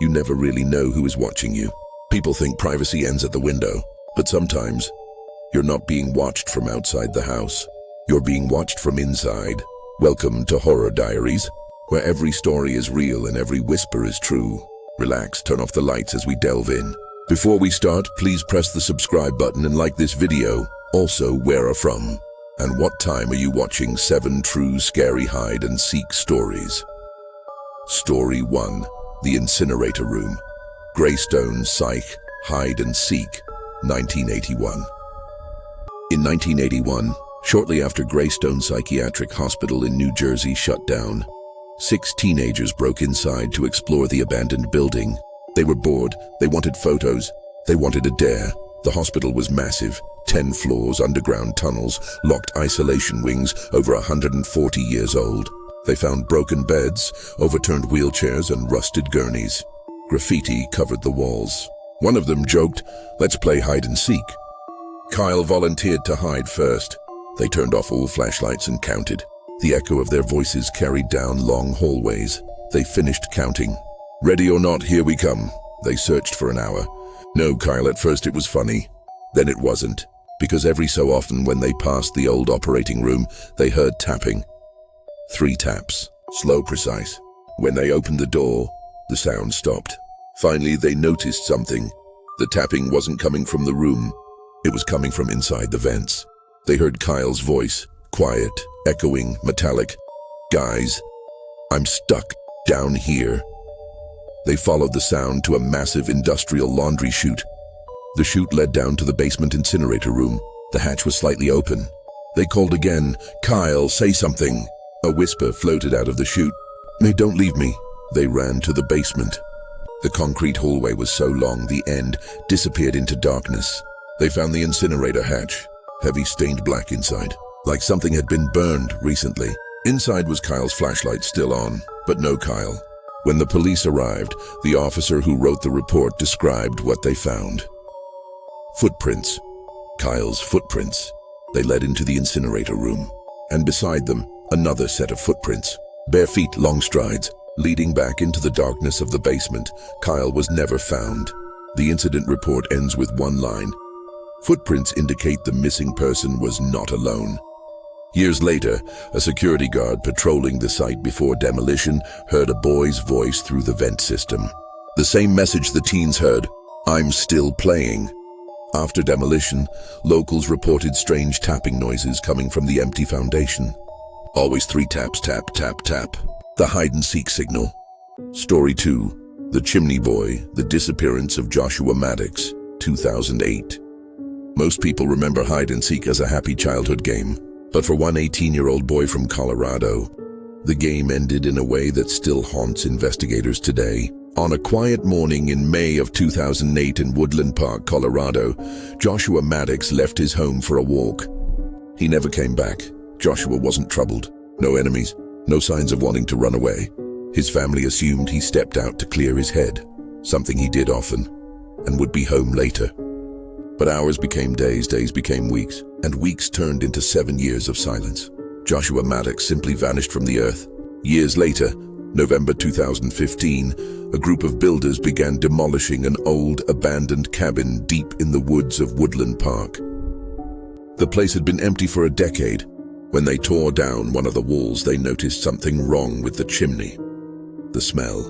You never really know who is watching you. People think privacy ends at the window, but sometimes you're not being watched from outside the house. You're being watched from inside. Welcome to Horror Diaries, where every story is real and every whisper is true. Relax, turn off the lights as we delve in. Before we start, please press the subscribe button and like this video. Also, where are from? And what time are you watching 7 true scary hide and seek stories? Story 1. The Incinerator Room. Greystone Psych, Hide and Seek, 1981. In 1981, shortly after Greystone Psychiatric Hospital in New Jersey shut down, 6 teenagers broke inside to explore the abandoned building. They were bored, they wanted photos, they wanted a dare. The hospital was massive, 10 floors, underground tunnels, locked isolation wings, over 140 years old. They found broken beds, overturned wheelchairs, and rusted gurneys. Graffiti covered the walls. One of them joked, "Let's play hide and seek." Kyle volunteered to hide first. They turned off all flashlights and counted. The echo of their voices carried down long hallways. They finished counting. "Ready or not, here we come." They searched for an hour. No, Kyle, at first it was funny. Then it wasn't, because every so often when they passed the old operating room, they heard tapping. 3 taps, slow, precise. When they opened the door, the sound stopped. Finally, they noticed something. The tapping wasn't coming from the room. It was coming from inside the vents. They heard Kyle's voice, quiet, echoing, metallic. "Guys, I'm stuck down here." They followed the sound to a massive industrial laundry chute. The chute led down to the basement incinerator room. The hatch was slightly open. They called again, "Kyle, say something." A whisper floated out of the chute. "Hey, don't leave me." They ran to the basement. The concrete hallway was so long, the end disappeared into darkness. They found the incinerator hatch, heavy stained black inside, like something had been burned recently. Inside was Kyle's flashlight still on, but no Kyle. When the police arrived, the officer who wrote the report described what they found. Footprints. Kyle's footprints. They led into the incinerator room, and beside them, another set of footprints. Bare feet, long strides, leading back into the darkness of the basement. Kyle was never found. The incident report ends with one line. Footprints indicate the missing person was not alone. Years later, a security guard patrolling the site before demolition heard a boy's voice through the vent system. The same message the teens heard, "I'm still playing." After demolition, locals reported strange tapping noises coming from the empty foundation. Always 3 taps, tap, tap, tap. The hide-and-seek signal. Story 2. The Chimney Boy, The Disappearance of Joshua Maddox, 2008. Most people remember hide-and-seek as a happy childhood game. But for one 18-year-old boy from Colorado, the game ended in a way that still haunts investigators today. On a quiet morning in May of 2008 in Woodland Park, Colorado, Joshua Maddox left his home for a walk. He never came back. Joshua wasn't troubled. No enemies, no signs of wanting to run away. His family assumed he stepped out to clear his head, something he did often, and would be home later. But hours became days, days became weeks, and weeks turned into 7 years of silence. Joshua Maddox simply vanished from the earth. Years later, November 2015, a group of builders began demolishing an old, abandoned cabin deep in the woods of Woodland Park. The place had been empty for a decade. When they tore down one of the walls, they noticed something wrong with the chimney. The smell.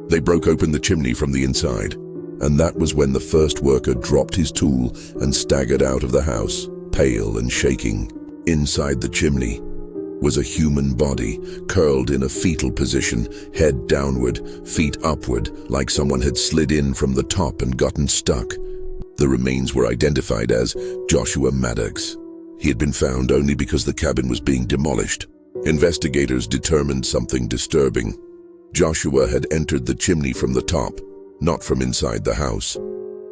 They broke open the chimney from the inside, and that was when the first worker dropped his tool and staggered out of the house, pale and shaking. Inside the chimney was a human body, curled in a fetal position, head downward, feet upward, like someone had slid in from the top and gotten stuck. The remains were identified as Joshua Maddox. He had been found only because the cabin was being demolished. Investigators determined something disturbing. Joshua had entered the chimney from the top, not from inside the house.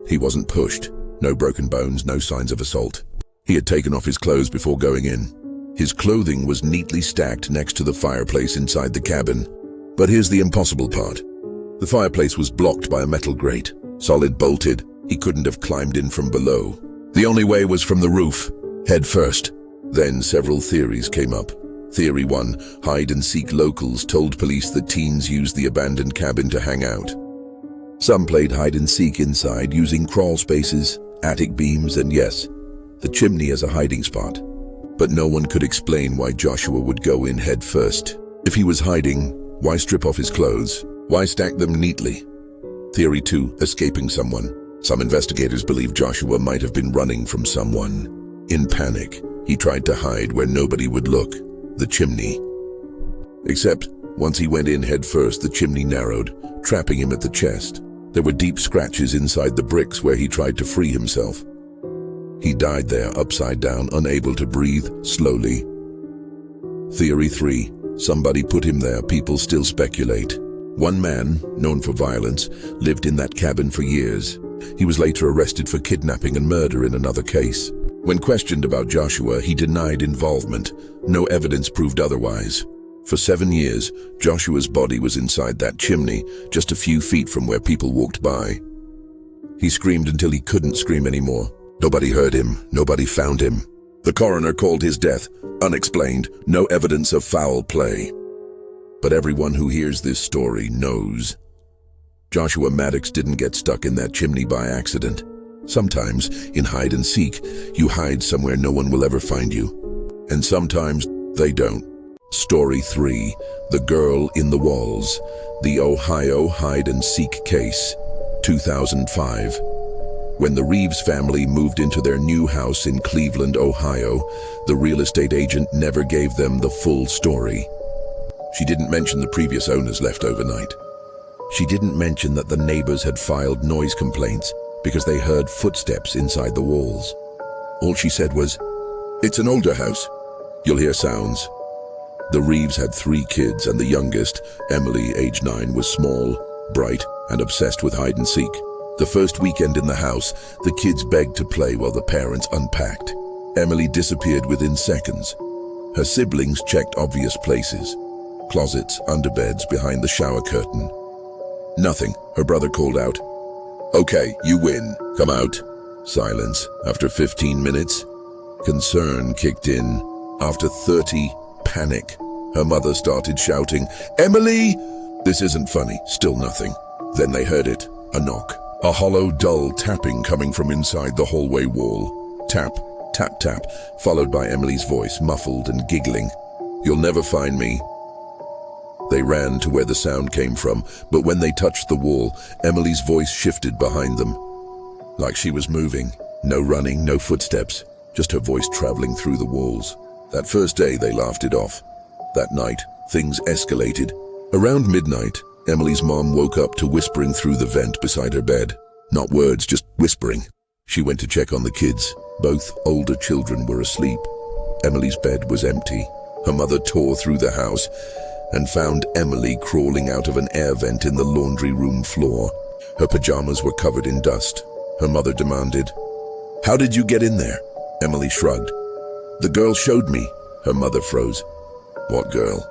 He wasn't pushed. No broken bones, no signs of assault. He had taken off his clothes before going in. His clothing was neatly stacked next to the fireplace inside the cabin. But here's the impossible part. The fireplace was blocked by a metal grate, solid bolted. He couldn't have climbed in from below. The only way was from the roof, head first. Then several theories came up. Theory 1, hide-and-seek locals told police that teens used the abandoned cabin to hang out. Some played hide and seek inside using crawl spaces, attic beams, and yes, the chimney as a hiding spot. But no one could explain why Joshua would go in head first. If he was hiding, why strip off his clothes? Why stack them neatly? Theory 2, escaping someone. Some investigators believe Joshua might have been running from someone. In panic, he tried to hide where nobody would look, the chimney. Except, once he went in head first, the chimney narrowed, trapping him at the chest. There were deep scratches inside the bricks where he tried to free himself. He died there, upside down, unable to breathe, slowly. Theory 3, somebody put him there. People still speculate. One man, known for violence, lived in that cabin for years. He was later arrested for kidnapping and murder in another case. When questioned about Joshua, he denied involvement. No evidence proved otherwise. For 7 years, Joshua's body was inside that chimney, just a few feet from where people walked by. He screamed until he couldn't scream anymore. Nobody heard him. Nobody found him. The coroner called his death unexplained, no evidence of foul play. But everyone who hears this story knows Joshua Maddox didn't get stuck in that chimney by accident. Sometimes, in hide and seek, you hide somewhere no one will ever find you. And sometimes, they don't. Story 3, The Girl in the Walls, the Ohio hide and seek case, 2005. When the Reeves family moved into their new house in Cleveland, Ohio, the real estate agent never gave them the full story. She didn't mention the previous owners left overnight. She didn't mention that the neighbors had filed noise complaints because they heard footsteps inside the walls. All she said was, "It's an older house. You'll hear sounds." The Reeves had 3 kids, and the youngest, Emily, age 9, was small, bright, and obsessed with hide and seek. The first weekend in the house, the kids begged to play while the parents unpacked. Emily disappeared within seconds. Her siblings checked obvious places: closets, underbeds, behind the shower curtain. Nothing. Her brother called out, "Okay, you win. Come out." Silence. After 15 minutes, concern kicked in. After 30, panic. Her mother started shouting, "Emily!" This isn't funny. Still nothing. Then they heard it. A knock. A hollow, dull tapping coming from inside the hallway wall. Tap, tap, tap, followed by Emily's voice, muffled and giggling. "You'll never find me." They ran to where the sound came from, but when they touched the wall, Emily's voice shifted behind them. Like she was moving. No running, no footsteps, just her voice traveling through the walls. That first day, they laughed it off. That night, things escalated. Around midnight, Emily's mom woke up to whispering through the vent beside her bed. Not words, just whispering. She went to check on the kids. Both older children were asleep. Emily's bed was empty. Her mother tore through the house and found Emily crawling out of an air vent in the laundry room floor. Her pajamas were covered in dust. Her mother demanded, "How did you get in there?" Emily shrugged. "The girl showed me." Her mother froze. "What girl?"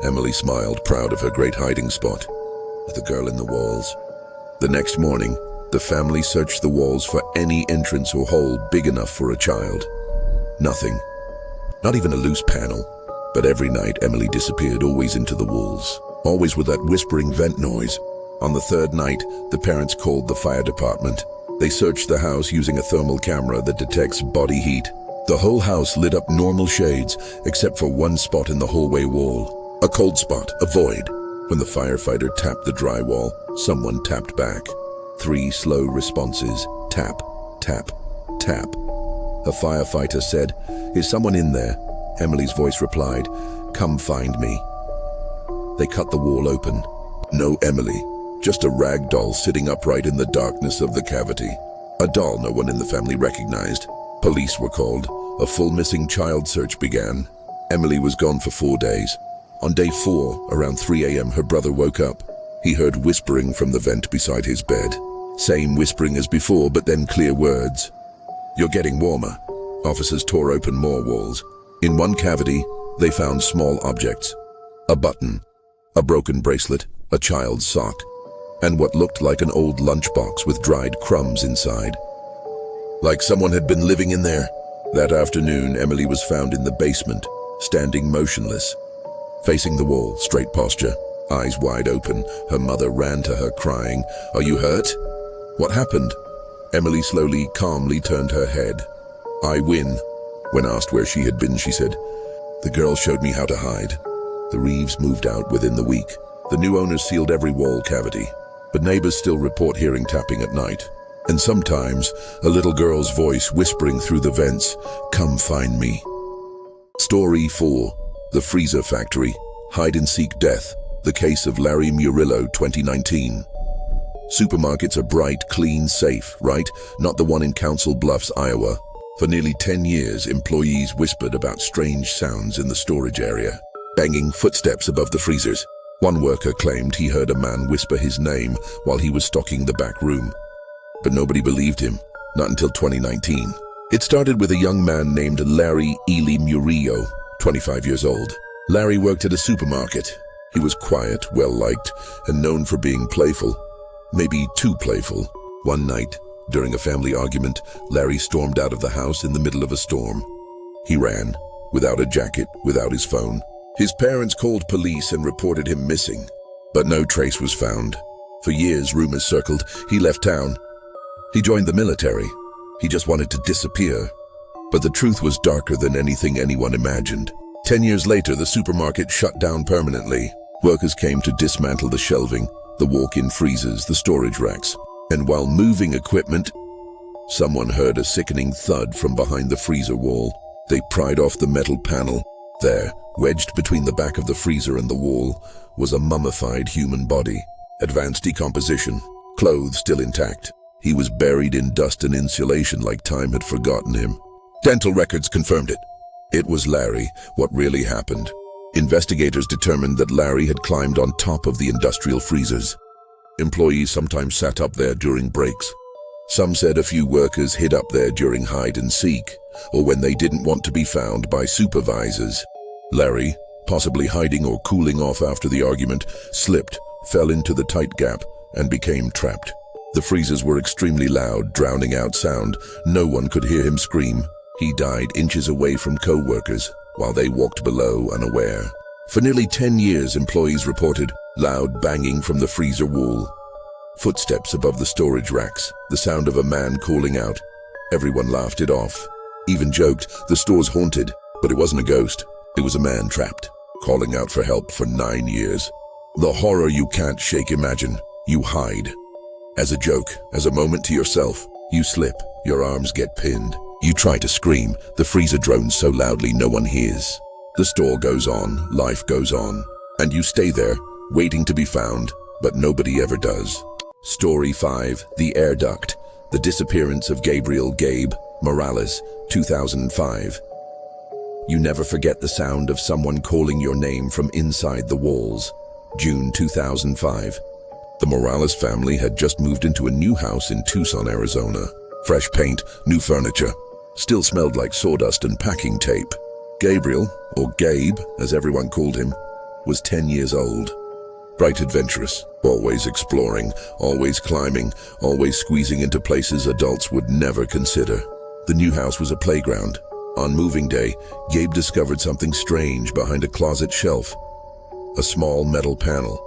Emily smiled, proud of her great hiding spot. "The girl in the walls." The next morning, the family searched the walls for any entrance or hole big enough for a child. Nothing. Not even a loose panel. But every night, Emily disappeared, always into the walls, always with that whispering vent noise. On the 3rd night, the parents called the fire department. They searched the house using a thermal camera that detects body heat. The whole house lit up normal shades, except for one spot in the hallway wall. A cold spot, a void. When the firefighter tapped the drywall, someone tapped back. 3 slow responses. Tap, tap, tap. A firefighter said, "Is someone in there?" Emily's voice replied, "Come find me." They cut the wall open. No Emily, just a rag doll sitting upright in the darkness of the cavity. A doll no one in the family recognized. Police were called. A full missing child search began. Emily was gone for 4 days. On day 4, around 3 a.m., her brother woke up. He heard whispering from the vent beside his bed. Same whispering as before, but then clear words. "You're getting warmer." Officers tore open more walls. In one cavity, they found small objects. A button, a broken bracelet, a child's sock, and what looked like an old lunchbox with dried crumbs inside. Like someone had been living in there. That afternoon, Emily was found in the basement, standing motionless, facing the wall, straight posture. Eyes wide open, her mother ran to her crying, "Are you hurt?" "What happened?" Emily slowly, calmly turned her head. "I win." When asked where she had been, she said, "The girl showed me how to hide." The Reeves moved out within the week. The new owners sealed every wall cavity, but neighbors still report hearing tapping at night. And sometimes, a little girl's voice whispering through the vents, "Come find me." Story 4. The Freezer Factory. Hide-and-seek death. The case of Larry Murillo, 2019. Supermarkets are bright, clean, safe, right? Not the one in Council Bluffs, Iowa. For nearly 10 years, employees whispered about strange sounds in the storage area. Banging footsteps above the freezers. One worker claimed he heard a man whisper his name while he was stocking the back room. But nobody believed him, not until 2019. It started with a young man named Larry Ely Murillo, 25 years old. Larry worked at a supermarket. He was quiet, well-liked, and known for being playful. Maybe too playful. One night, during a family argument, Larry stormed out of the house in the middle of a storm. He ran, without a jacket, without his phone. His parents called police and reported him missing, but no trace was found. For years, rumors circled he left town. He joined the military. He just wanted to disappear. But the truth was darker than anything anyone imagined. 10 years later, the supermarket shut down permanently. Workers came to dismantle the shelving, the walk-in freezers, the storage racks. And while moving equipment, someone heard a sickening thud from behind the freezer wall. They pried off the metal panel. There, wedged between the back of the freezer and the wall, was a mummified human body. Advanced decomposition, clothes still intact. He was buried in dust and insulation like time had forgotten him. Dental records confirmed it. It was Larry. What really happened? Investigators determined that Larry had climbed on top of the industrial freezers. Employees sometimes sat up there during breaks. Some said a few workers hid up there during hide and seek, or when they didn't want to be found by supervisors. Larry, possibly hiding or cooling off after the argument, slipped, fell into the tight gap, and became trapped. The freezers were extremely loud, drowning out sound. No one could hear him scream. He died inches away from co-workers, while they walked below unaware. For nearly 10 years, employees reported loud banging from the freezer wall, footsteps above the storage racks, the sound of a man calling out. Everyone laughed it off, even joked the store's haunted, but it wasn't a ghost. It was a man trapped, calling out for help for 9 years. The horror you can't shake imagine. You hide. As a joke, as a moment to yourself, you slip, your arms get pinned. You try to scream, the freezer drones so loudly no one hears. The store goes on, life goes on, and you stay there, waiting to be found, but nobody ever does. Story 5, The Air Duct. The disappearance of Gabe Morales, 2005. You never forget the sound of someone calling your name from inside the walls. June 2005. The Morales family had just moved into a new house in Tucson, Arizona. Fresh paint, new furniture. Still smelled like sawdust and packing tape. Gabriel, or Gabe, as everyone called him, was 10 years old. Bright adventurous, always exploring, always climbing, always squeezing into places adults would never consider. The new house was a playground. On moving day, Gabe discovered something strange behind a closet shelf. A small metal panel,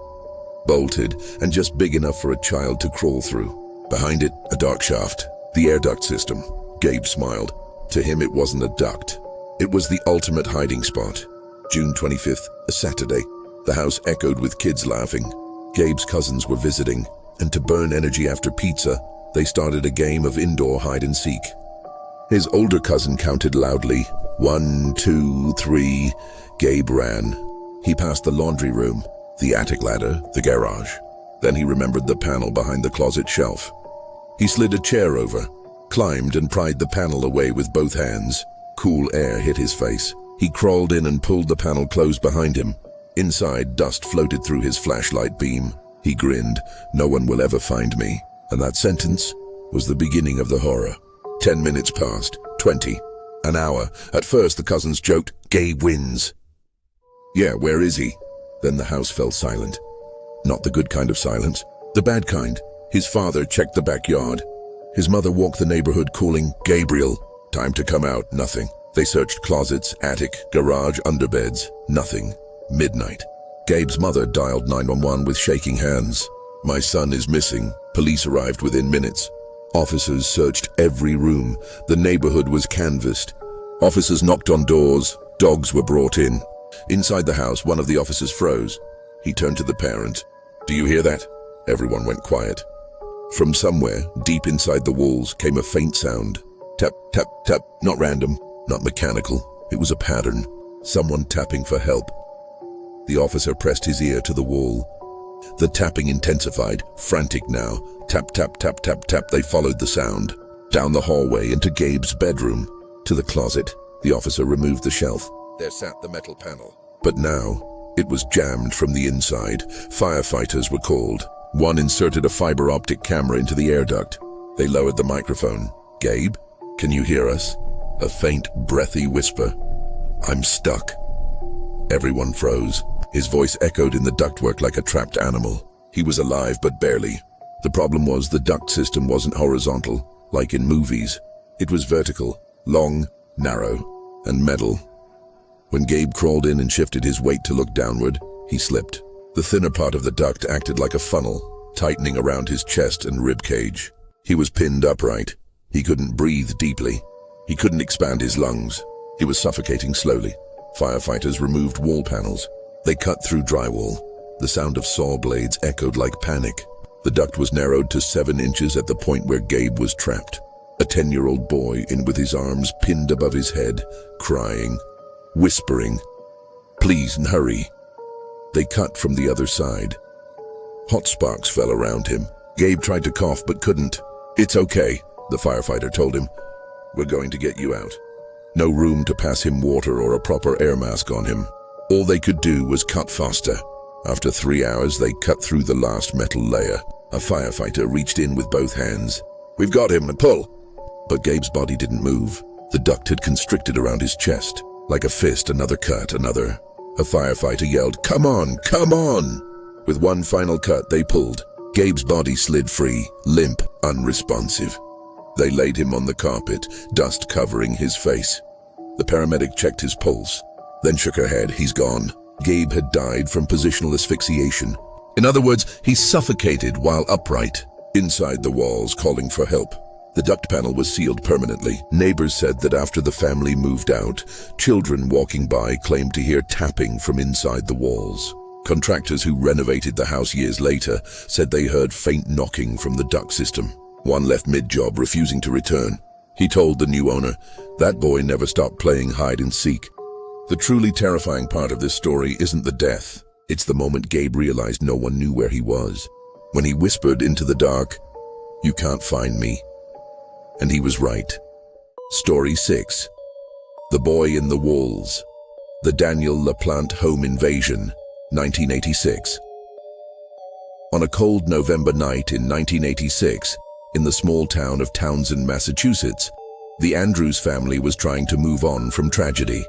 bolted and just big enough for a child to crawl through. Behind it, a dark shaft, the air duct system. Gabe smiled. To him, it wasn't a duct. It was the ultimate hiding spot. June 25th, a Saturday. The house echoed with kids laughing. Gabe's cousins were visiting, and to burn energy after pizza, they started a game of indoor hide and seek. His older cousin counted loudly. 1, 2, 3. Gabe ran. He passed the laundry room, the attic ladder, the garage. Then he remembered the panel behind the closet shelf. He slid a chair over, climbed and pried the panel away with both hands. Cool air hit his face. He crawled in and pulled the panel closed behind him. Inside, dust floated through his flashlight beam. He grinned, "No one will ever find me." And that sentence was the beginning of the horror. 10 minutes passed, 20, an hour. At first, the cousins joked, "Gabe wins." "Yeah, where is he?" Then the house fell silent. Not the good kind of silence, the bad kind. His father checked the backyard. His mother walked the neighborhood calling, "Gabriel, time to come out." Nothing. They searched closets, attic, garage, underbeds. Nothing. Midnight. Gabe's mother dialed 911 with shaking hands. My son is missing. Police arrived within minutes. Officers searched every room. The neighborhood was canvassed. Officers knocked on doors. Dogs were brought in. Inside the house, one of the officers froze. He turned to the parent. "Do you hear that?" Everyone went quiet. From somewhere, deep inside the walls, came a faint sound. Tap, tap, tap. Not random, not mechanical. It was a pattern. Someone tapping for help. The officer pressed his ear to the wall. The tapping intensified, frantic now. Tap, tap, tap, tap, tap. They followed the sound. Down the hallway into Gabe's bedroom. To the closet. The officer removed the shelf. There sat the metal panel. But now, it was jammed from the inside. Firefighters were called. One inserted a fiber optic camera into the air duct. They lowered the microphone. "Gabe, can you hear us?" A faint, breathy whisper. "I'm stuck." Everyone froze. His voice echoed in the ductwork like a trapped animal. He was alive, but barely. The problem was the duct system wasn't horizontal, like in movies. It was vertical, long, narrow, and metal. When Gabe crawled in and shifted his weight to look downward, he slipped. The thinner part of the duct acted like a funnel, tightening around his chest and rib cage. He was pinned upright. He couldn't breathe deeply. He couldn't expand his lungs. He was suffocating slowly. Firefighters removed wall panels. They cut through drywall. The sound of saw blades echoed like panic. The duct was narrowed to 7 inches at the point where Gabe was trapped. A 10-year-old boy in with his arms pinned above his head, crying, whispering, "Please hurry." They cut from the other side. Hot sparks fell around him. Gabe tried to cough but couldn't. "It's okay," the firefighter told him. "We're going to get you out." No room to pass him water or a proper air mask on him. All they could do was cut faster. After 3 hours, they cut through the last metal layer. A firefighter reached in with both hands. "We've got him, and pull!" But Gabe's body didn't move. The duct had constricted around his chest. Like a fist, another cut, another. A firefighter yelled, "Come on, come on!" With one final cut, they pulled. Gabe's body slid free, limp, unresponsive. They laid him on the carpet, dust covering his face. The paramedic checked his pulse, then shook her head. "He's gone." Gabe had died from positional asphyxiation. In other words, he suffocated while upright, inside the walls, calling for help. The duct panel was sealed permanently. Neighbors said that after the family moved out, children walking by claimed to hear tapping from inside the walls. Contractors who renovated the house years later said they heard faint knocking from the duct system. One left mid-job, refusing to return. He told the new owner, "That boy never stopped playing hide and seek." The truly terrifying part of this story isn't the death. It's the moment Gabe realized no one knew where he was. When he whispered into the dark, "You can't find me." And he was right. Story 6. The Boy in the Walls. The Daniel LaPlante Home Invasion, 1986. On a cold November night in 1986, in the small town of Townsend, Massachusetts, the Andrews family was trying to move on from tragedy.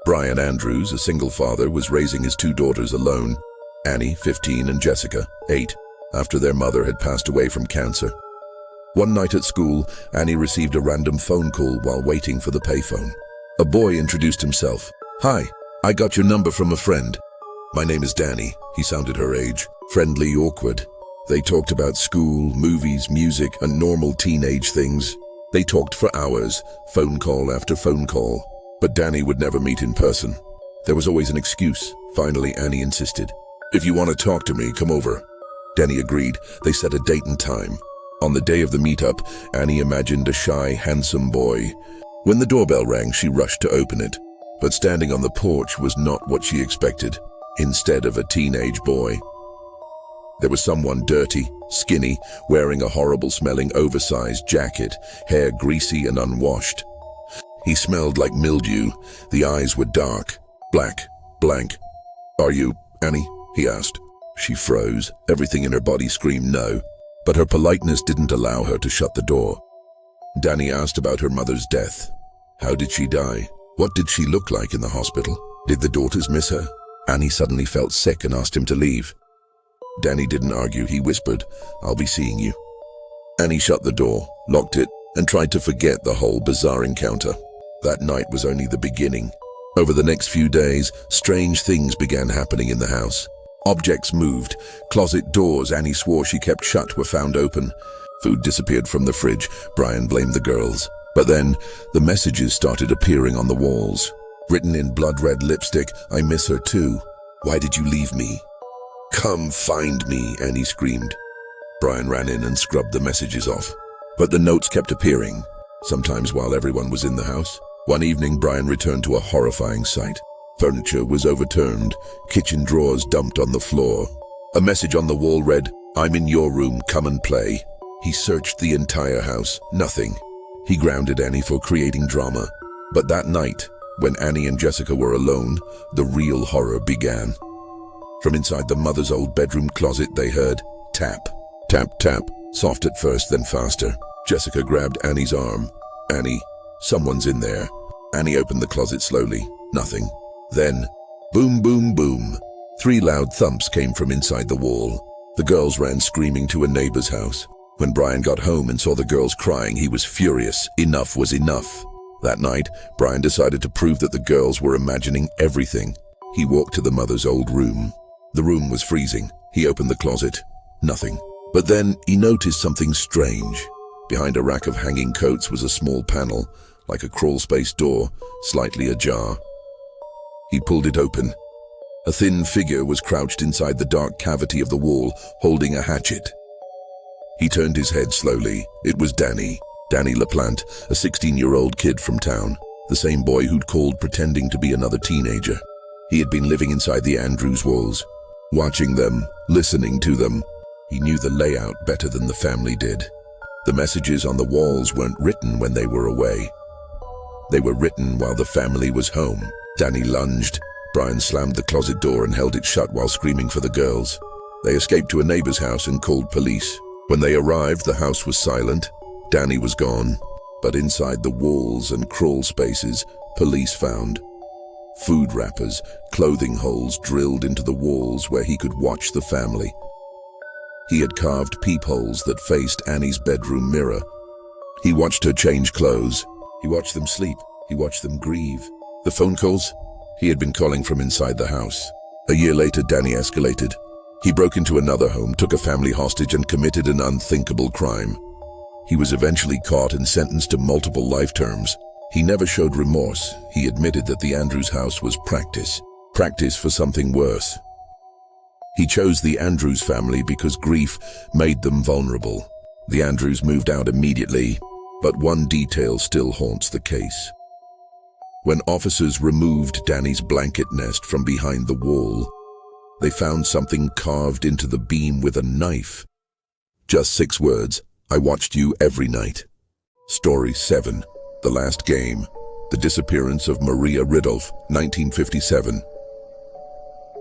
Brian Andrews, a single father, was raising his 2 daughters alone, Annie, 15, and Jessica, 8, after their mother had passed away from cancer. One night at school, Annie received a random phone call while waiting for the payphone. A boy introduced himself. "Hi, I got your number from a friend. My name is Danny." He sounded her age, friendly, awkward. They talked about school, movies, music, and normal teenage things. They talked for hours, phone call after phone call. But Danny would never meet in person. There was always an excuse. Finally, Annie insisted. "If you want to talk to me, come over." Danny agreed. They set a date and time. On the day of the meetup, Annie imagined a shy, handsome boy. When the doorbell rang, she rushed to open it. But standing on the porch was not what she expected. Instead of a teenage boy, there was someone dirty, skinny, wearing a horrible-smelling oversized jacket, hair greasy and unwashed. He smelled like mildew. The eyes were dark, black, blank. "Are you Annie?" he asked. She froze. Everything in her body screamed no. But her politeness didn't allow her to shut the door. Danny asked about her mother's death. How did she die? What did she look like in the hospital? Did the daughters miss her? Annie suddenly felt sick and asked him to leave. Danny didn't argue. He whispered, "I'll be seeing you." Annie shut the door, locked it, and tried to forget the whole bizarre encounter. That night was only the beginning. Over the next few days, strange things began happening in the house. Objects moved. Closet doors Annie swore she kept shut were found open. Food disappeared from the fridge. Brian blamed the girls. But then, the messages started appearing on the walls. Written in blood-red lipstick, "I miss her too. Why did you leave me?" "Come find me," Annie screamed. Brian ran in and scrubbed the messages off. But the notes kept appearing, sometimes while everyone was in the house. One evening, Brian returned to a horrifying sight. Furniture was overturned, kitchen drawers dumped on the floor. A message on the wall read, "I'm in your room, come and play." He searched the entire house, nothing. He grounded Annie for creating drama. But that night, when Annie and Jessica were alone, the real horror began. From inside the mother's old bedroom closet, they heard tap, tap, tap, soft at first, then faster. Jessica grabbed Annie's arm. "Annie, someone's in there." Annie opened the closet slowly. Nothing. Then, boom, boom, boom. 3 loud thumps came from inside the wall. The girls ran screaming to a neighbor's house. When Brian got home and saw the girls crying, he was furious. Enough was enough. That night, Brian decided to prove that the girls were imagining everything. He walked to the mother's old room. The room was freezing. He opened the closet. Nothing. But then he noticed something strange. Behind a rack of hanging coats was a small panel, like a crawl-space door, slightly ajar. He pulled it open. A thin figure was crouched inside the dark cavity of the wall, holding a hatchet. He turned his head slowly. It was Danny LaPlante, a 16-year-old kid from town, the same boy who'd called pretending to be another teenager. He had been living inside the Andrews walls, watching them, listening to them. He knew the layout better than the family did. The messages on the walls weren't written when they were away. They were written while the family was home. Danny lunged. Brian slammed the closet door and held it shut while screaming for the girls. They escaped to a neighbor's house and called police. When they arrived, the house was silent. Danny was gone. But inside the walls and crawl spaces, police found food wrappers, clothing holes drilled into the walls where he could watch the family. He had carved peepholes that faced Annie's bedroom mirror. He watched her change clothes. He watched them sleep. He watched them grieve. The phone calls? He had been calling from inside the house. A year later, Danny escalated. He broke into another home, took a family hostage, and committed an unthinkable crime. He was eventually caught and sentenced to multiple life terms. He never showed remorse. He admitted that the Andrews house was practice for something worse. He chose the Andrews family because grief made them vulnerable. The Andrews moved out immediately, but one detail still haunts the case. When officers removed Danny's blanket nest from behind the wall, they found something carved into the beam with a knife. Just 6 words, "I watched you every night." Story 7, The Last Game, The Disappearance of Maria Ridolph, 1957.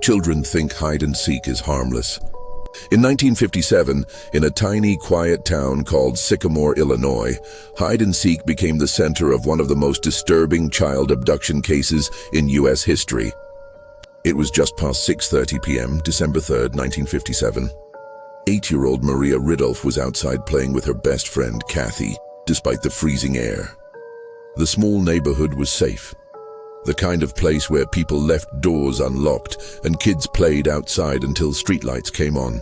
Children think hide and seek is harmless. In 1957, in a tiny, quiet town called Sycamore, Illinois, hide and seek became the center of one of the most disturbing child abduction cases in U.S. history. It was just past 6:30 p.m., December 3rd, 1957. 8-year-old Maria Ridolph was outside playing with her best friend, Kathy, despite the freezing air. The small neighborhood was safe. The kind of place where people left doors unlocked and kids played outside until streetlights came on.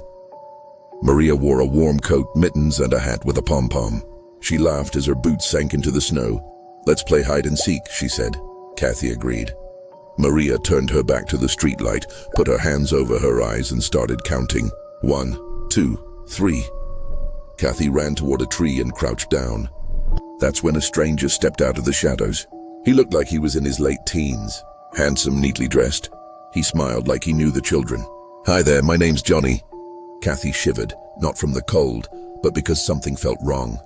Maria wore a warm coat, mittens, and a hat with a pom-pom. She laughed as her boots sank into the snow. "Let's play hide and seek," she said. Kathy agreed. Maria turned her back to the streetlight, put her hands over her eyes, and started counting. 1, 2, 3. Kathy ran toward a tree and crouched down. That's when a stranger stepped out of the shadows. He looked like he was in his late teens, handsome, neatly dressed. He smiled like he knew the children. "Hi there, my name's Johnny." Kathy shivered, not from the cold, but because something felt wrong.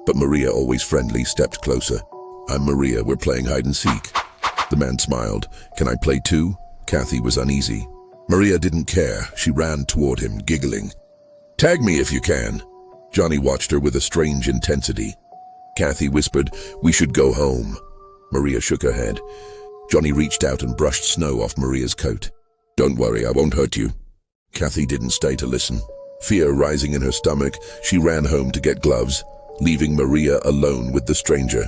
But Maria, always friendly, stepped closer. "I'm Maria, we're playing hide and seek." The man smiled. "Can I play too?" Kathy was uneasy. Maria didn't care. She ran toward him, giggling. "Tag me if you can." Johnny watched her with a strange intensity. Kathy whispered, "We should go home." Maria shook her head. Johnny reached out and brushed snow off Maria's coat. "Don't worry, I won't hurt you." Kathy didn't stay to listen. Fear rising in her stomach, she ran home to get gloves, leaving Maria alone with the stranger.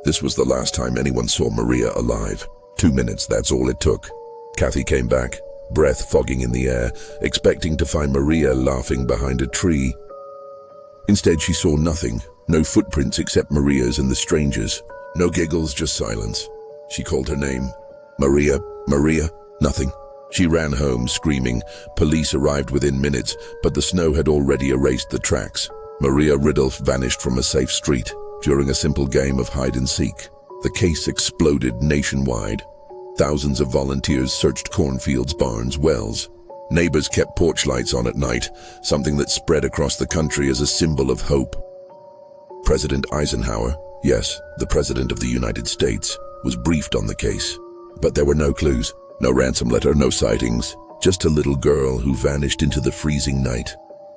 This was the last time anyone saw Maria alive. 2 minutes, that's all it took. Kathy came back, breath fogging in the air, expecting to find Maria laughing behind a tree. Instead, she saw nothing. No footprints except Maria's and the strangers. No giggles, just silence. She called her name. Maria, Maria, nothing. She ran home, screaming. Police arrived within minutes, but the snow had already erased the tracks. Maria Ridulf vanished from a safe street during a simple game of hide-and-seek. The case exploded nationwide. Thousands of volunteers searched cornfields, barns, wells. Neighbors kept porch lights on at night, something that spread across the country as a symbol of hope. President Eisenhower, yes, the President of the United States, was briefed on the case. But there were no clues, no ransom letter, no sightings, just a little girl who vanished into the freezing night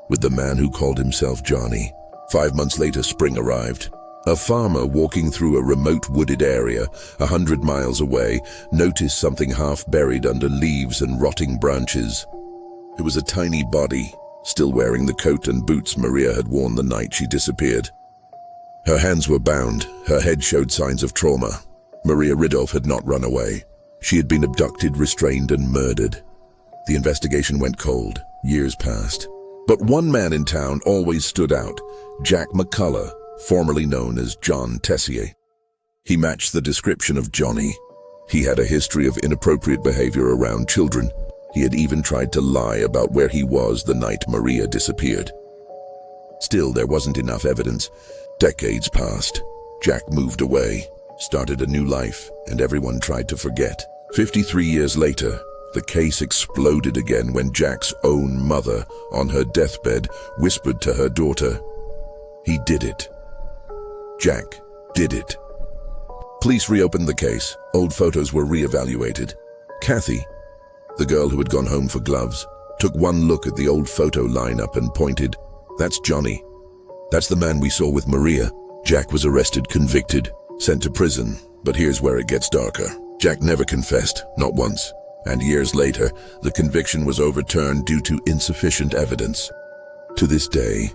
with the man who called himself Johnny. 5 months later, spring arrived. A farmer walking through a remote wooded area 100 miles away noticed something half buried under leaves and rotting branches. It was a tiny body, still wearing the coat and boots Maria had worn the night she disappeared. Her hands were bound, her head showed signs of trauma. Maria Ridulf had not run away. She had been abducted, restrained, and murdered. The investigation went cold. Years passed. But one man in town always stood out, Jack McCullough, formerly known as John Tessier. He matched the description of Johnny. He had a history of inappropriate behavior around children. He had even tried to lie about where he was the night Maria disappeared. Still, there wasn't enough evidence. Decades passed. Jack moved away, started a new life, and everyone tried to forget. 53 years later, the case exploded again when Jack's own mother, on her deathbed, whispered to her daughter, "He did it. Jack did it." Police reopened the case. Old photos were re-evaluated. Kathy, the girl who had gone home for gloves, took one look at the old photo lineup and pointed, "That's Johnny. That's the man we saw with Maria." Jack was arrested, convicted, sent to prison. But here's where it gets darker. Jack never confessed, not once. And years later, the conviction was overturned due to insufficient evidence. To this day,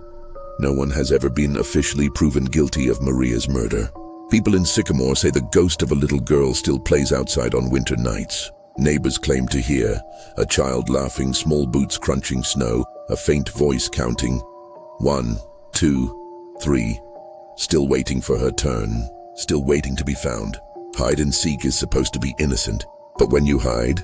no one has ever been officially proven guilty of Maria's murder. People in Sycamore say the ghost of a little girl still plays outside on winter nights. Neighbors claim to hear a child laughing, small boots crunching snow, a faint voice counting 1, 2, 3, still waiting for her turn, still waiting to be found. Hide and seek is supposed to be innocent, but when you hide,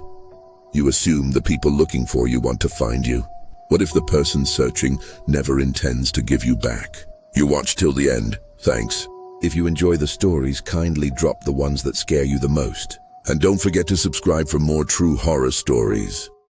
you assume the people looking for you want to find you. What if the person searching never intends to give you back? You watched till the end. Thanks. If you enjoy the stories, kindly drop the ones that scare you the most. And don't forget to subscribe for more true horror stories.